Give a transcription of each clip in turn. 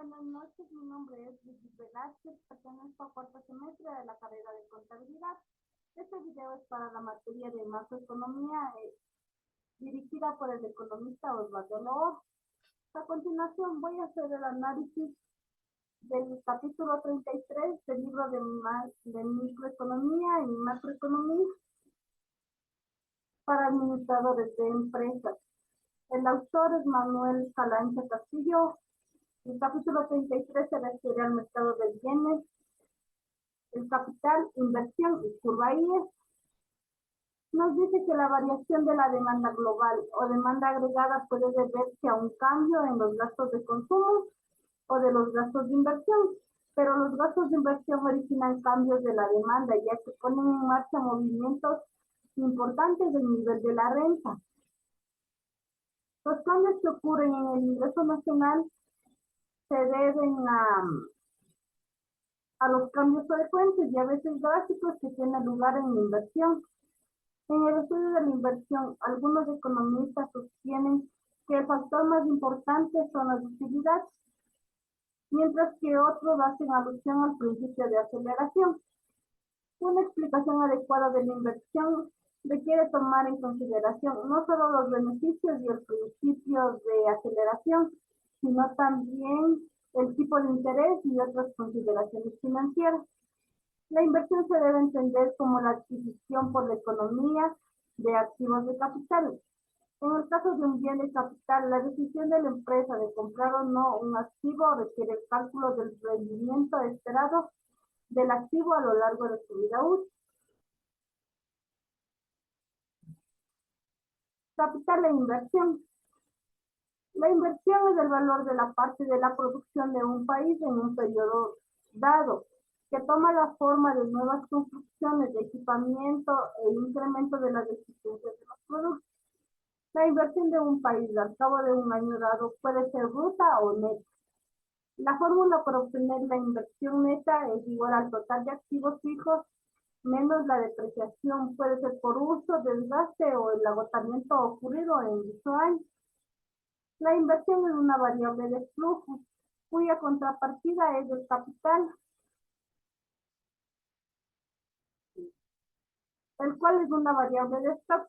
buenas noches. Mi nombre es Luis Velázquez, pertenezco a cuarto semestre de la carrera de contabilidad. Este video es para la materia de macroeconomía dirigida por el economista Osvaldo Loor. A continuación voy a hacer el análisis del capítulo 33 del libro de microeconomía y macroeconomía para administradores de empresas. El autor es Manuel Calancha Castillo. El capítulo 33 se refiere al mercado de bienes, el capital, inversión y curva IES. Nos dice que la variación de la demanda global o demanda agregada puede deberse a un cambio en los gastos de consumo o de los gastos de inversión, pero los gastos de inversión originan cambios de la demanda, ya que ponen en marcha movimientos importantes del nivel de la renta. Los cambios que ocurren en el ingreso nacional se deben a los cambios frecuentes y a veces drásticos que tienen lugar en la inversión. En el estudio de la inversión, algunos economistas sostienen que el factor más importante son las utilidades, mientras que otros hacen alusión al principio de aceleración. Una explicación adecuada de la inversión requiere tomar en consideración no solo los beneficios y el principio de aceleración, sino también el tipo de interés y otras consideraciones financieras. La inversión se debe entender como la adquisición por la economía de activos de capital. En el caso de un bien de capital, la decisión de la empresa de comprar o no un activo requiere el cálculo del rendimiento esperado del activo a lo largo de su vida útil. Capital e inversión. La inversión es el valor de la parte de la producción de un país en un periodo dado, que toma la forma de nuevas construcciones de equipamiento e incremento de las existencias de los productos. La inversión de un país al cabo de un año dado puede ser bruta o neta. La fórmula para obtener la inversión neta es igual al total de activos fijos menos la depreciación, puede ser por uso, desgaste o el agotamiento ocurrido en dicho año. La inversión es una variable de flujo, cuya contrapartida es el capital, el cual es una variable de stock.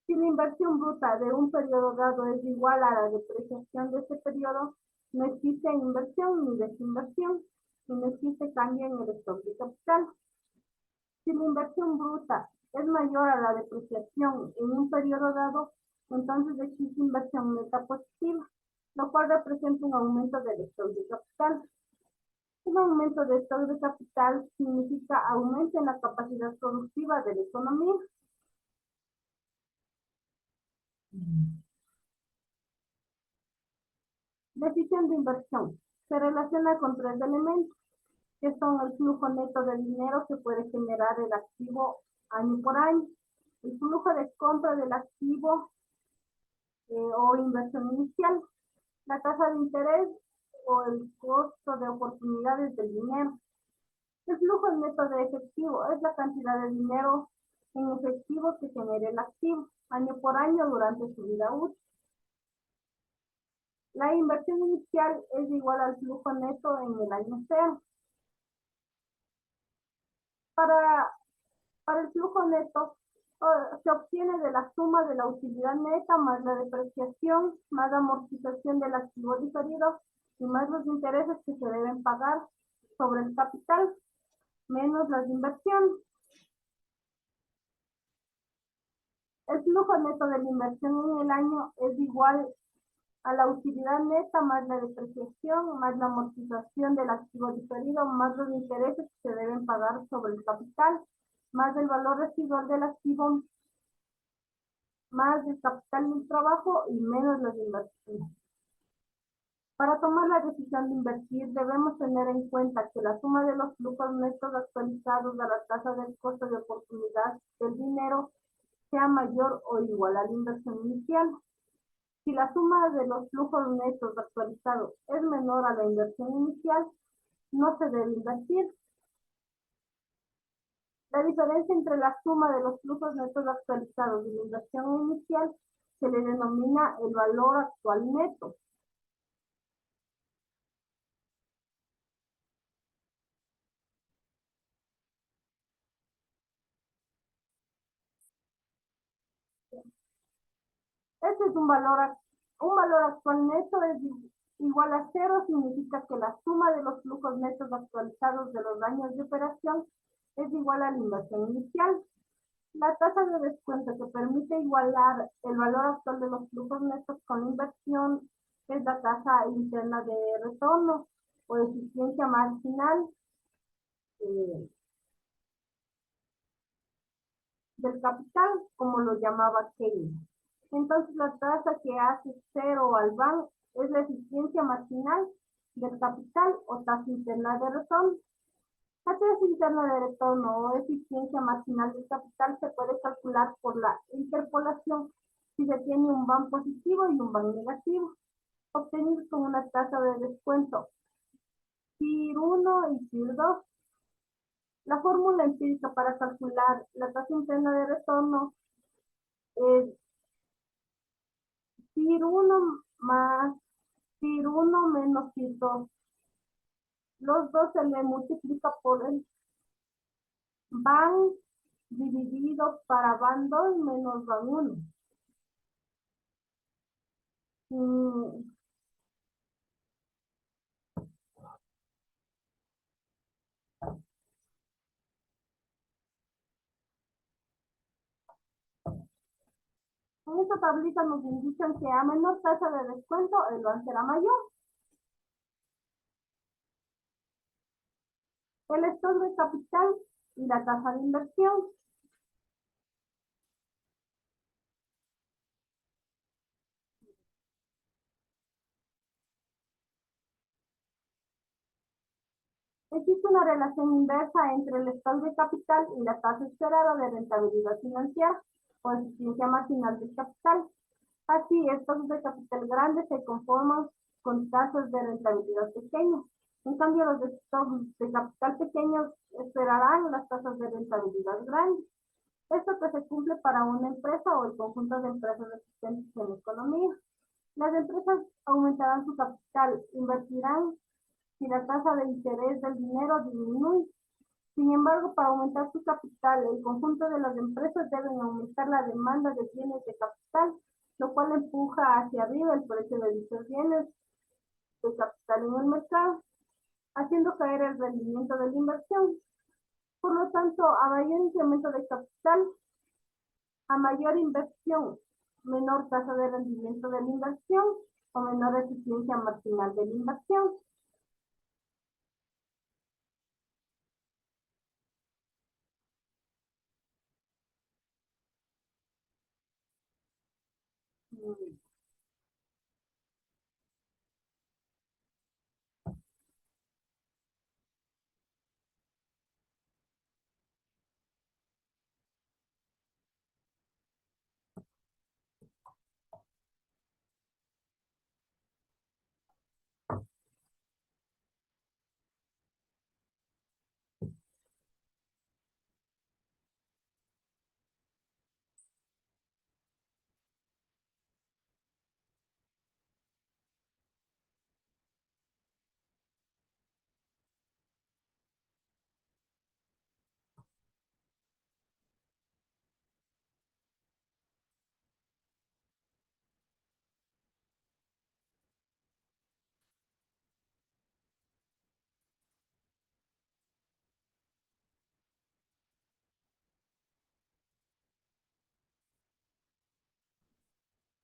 Si la inversión bruta de un periodo dado es igual a la depreciación de ese periodo, no existe inversión ni desinversión, y no existe cambio en el stock de capital. Si la inversión bruta es mayor a la depreciación en un periodo dado, entonces existe inversión neta positiva, lo cual representa un aumento del stock de capital. Un aumento de stock de capital significa aumento en la capacidad productiva de la economía. Decisión de inversión. Se relaciona con tres elementos, que son el flujo neto de dinero que puede generar el activo año por año, el flujo de compra del activo o inversión inicial, la tasa de interés o el costo de oportunidades del dinero. El flujo neto de efectivo es la cantidad de dinero en efectivo que genera el activo año por año durante su vida útil. La inversión inicial es igual al flujo neto en el año cero. Para el flujo neto se obtiene de la suma de la utilidad neta más la depreciación, más la amortización del activo diferido y más los intereses que se deben pagar sobre el capital, menos las inversiones. El flujo neto de la inversión en el año es igual a la utilidad neta más la depreciación, más la amortización del activo diferido, más los intereses que se deben pagar sobre el capital, más el valor residual del activo, más el capital del trabajo y menos las inversiones. Para tomar la decisión de invertir, debemos tener en cuenta que la suma de los flujos netos actualizados a la tasa del costo de oportunidad del dinero sea mayor o igual a la inversión inicial. Si la suma de los flujos netos actualizados es menor a la inversión inicial, no se debe invertir. La diferencia entre la suma de los flujos netos actualizados y la inversión inicial se le denomina el valor actual neto. Entonces, un valor actual neto es igual a cero, significa que la suma de los flujos netos actualizados de los años de operación es igual a la inversión inicial. La tasa de descuento que permite igualar el valor actual de los flujos netos con la inversión es la tasa interna de retorno o eficiencia marginal del capital, como lo llamaba Keynes. Entonces, la tasa que hace cero al banco es la eficiencia marginal del capital o tasa interna de retorno. La tasa interna de retorno o eficiencia marginal del capital se puede calcular por la interpolación si se tiene un BAN positivo y un BAN negativo, obtenido con una tasa de descuento TIR 1 y TIR 2. La fórmula empírica para calcular la tasa interna de retorno es TIR 1 más TIR 1 menos TIR 2. Los dos se le multiplica por el BAN dividido para BAN 2 menos BAN 1. En esta tablita nos indican que a menor tasa de descuento, el BAN será mayor. El stock de capital y la tasa de inversión. Existe una relación inversa entre el stock de capital y la tasa esperada de rentabilidad financiera o eficiencia marginal del capital. Así, stocks de capital grandes se conforman con tasas de rentabilidad pequeñas. En cambio, los stocks de capital pequeños esperarán las tasas de rentabilidad grandes. Esto que se cumple para una empresa o el conjunto de empresas existentes en la economía. Las empresas aumentarán su capital, invertirán si la tasa de interés del dinero disminuye. Sin embargo, para aumentar su capital, el conjunto de las empresas deben aumentar la demanda de bienes de capital, lo cual empuja hacia arriba el precio de dichos bienes de capital en el mercado, haciendo caer el rendimiento de la inversión. Por lo tanto, a mayor incremento de capital, a mayor inversión, menor tasa de rendimiento de la inversión o menor eficiencia marginal de la inversión.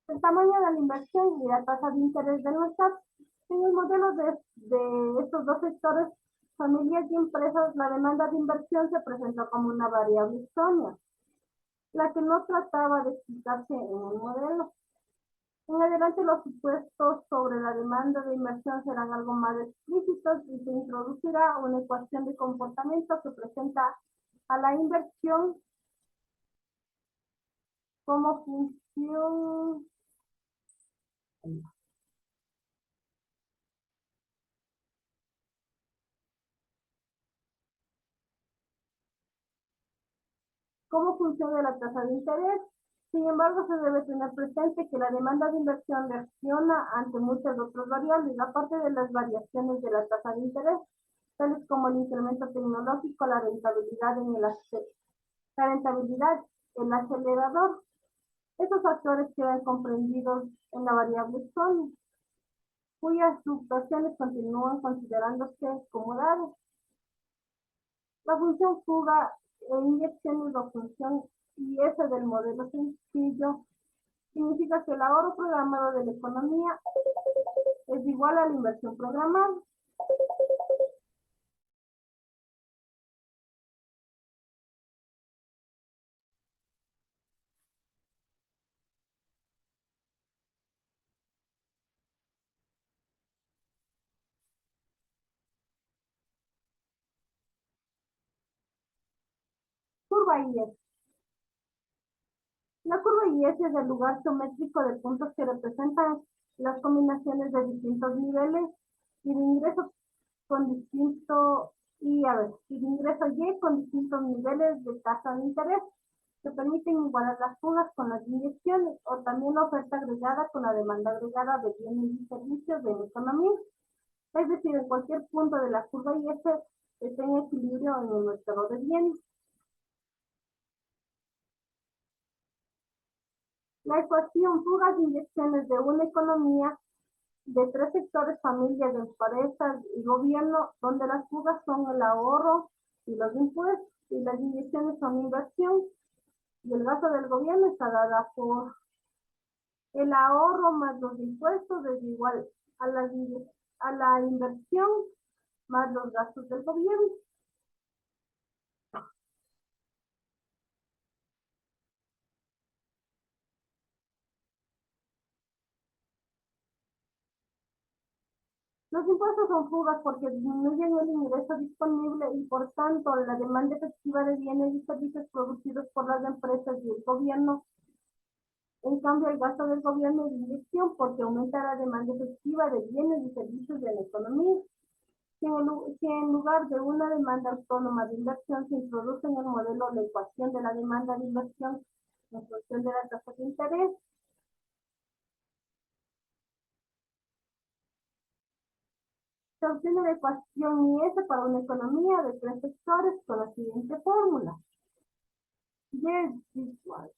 El tamaño de la inversión y la tasa de interés del mercado. En el modelo de estos dos sectores, familias y empresas, la demanda de inversión se presentó como una variable extraña, la que no trataba de explicarse en el modelo. En adelante, los supuestos sobre la demanda de inversión serán algo más explícitos y se introducirá una ecuación de comportamiento que presenta a la inversión como función de la tasa de interés. Sin embargo, se debe tener presente que la demanda de inversión reacciona ante muchas otras variables, aparte de las variaciones de la tasa de interés, tales como el incremento tecnológico, la rentabilidad, el acelerador. Estos factores quedan comprendidos en la variable son, cuyas fluctuaciones continúan considerándose como dadas. La función fuga e inyección es la función IS del modelo sencillo. Significa que el ahorro programado de la economía es igual a la inversión programada. Curva IS. La curva IS es el lugar geométrico de puntos que representan las combinaciones de distintos niveles y de ingreso con distinto y de ingreso Y con distintos niveles de tasa de interés que permiten igualar las fugas con las inyecciones o también la oferta agregada con la demanda agregada de bienes y servicios de la economía. Es decir, en cualquier punto de la curva IS está en equilibrio en el mercado de bienes. La ecuación fugas e inyecciones de una economía de tres sectores: familias, empresas y gobierno, donde las fugas son el ahorro y los impuestos y las inyecciones son inversión, y el gasto del gobierno está dada por el ahorro más los impuestos es igual a la inversión más los gastos del gobierno. Los impuestos son fugas porque disminuyen el ingreso disponible y por tanto la demanda efectiva de bienes y servicios producidos por las empresas y el gobierno. En cambio, el gasto del gobierno es inyección porque aumenta la demanda efectiva de bienes y servicios de la economía. Si en lugar de una demanda autónoma de inversión se introduce en el modelo la ecuación de la demanda de inversión en función de la tasa de interés, se obtiene la ecuación IS para una economía de tres sectores con la siguiente fórmula. Y es igual.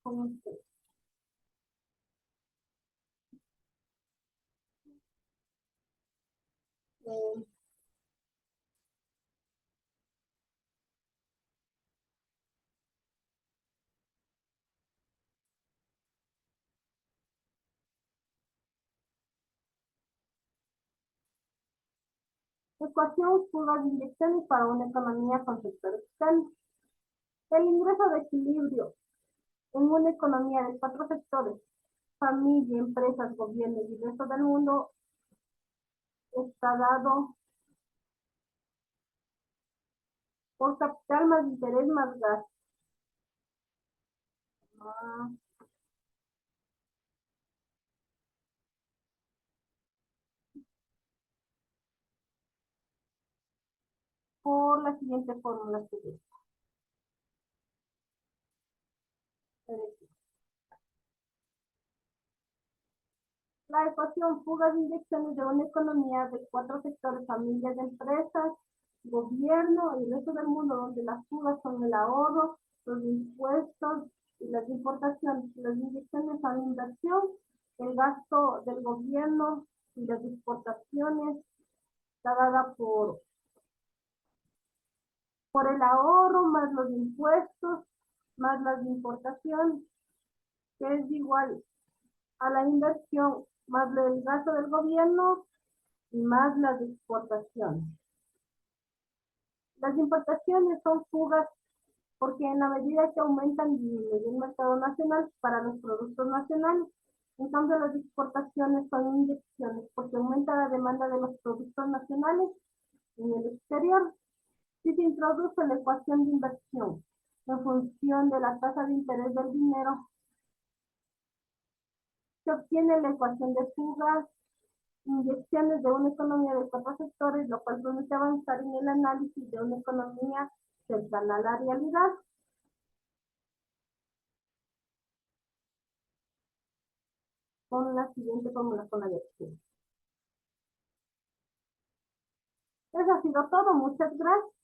Con este. Eh, Ecuación fugas de inyecciones para una economía con sector externo. El ingreso de equilibrio en una economía de cuatro sectores: familia, empresas, gobierno y el resto del mundo, está dado por capital más interés más gasto. Por la siguiente fórmula que es. La ecuación fugas de inyecciones de una economía de cuatro sectores: familias, empresas, gobierno y el resto del mundo, donde las fugas son el ahorro, los impuestos y las importaciones. Las inyecciones son inversión, el gasto del gobierno y las exportaciones está dada por el ahorro más los impuestos más las importaciones, que es igual a la inversión más el gasto del gobierno y más las exportaciones. Las importaciones son fugas porque en la medida que aumentan disminuye el mercado nacional para los productos nacionales. En cambio, las exportaciones son inyecciones porque aumenta la demanda de los productos nacionales en el exterior. Si se introduce la ecuación de inversión en función de la tasa de interés del dinero, se obtiene la ecuación de fugas, inyecciones de una economía de cuatro sectores, lo cual permite avanzar en el análisis de una economía cercana a la realidad. con la siguiente formulación de acción. Eso ha sido todo. Muchas gracias.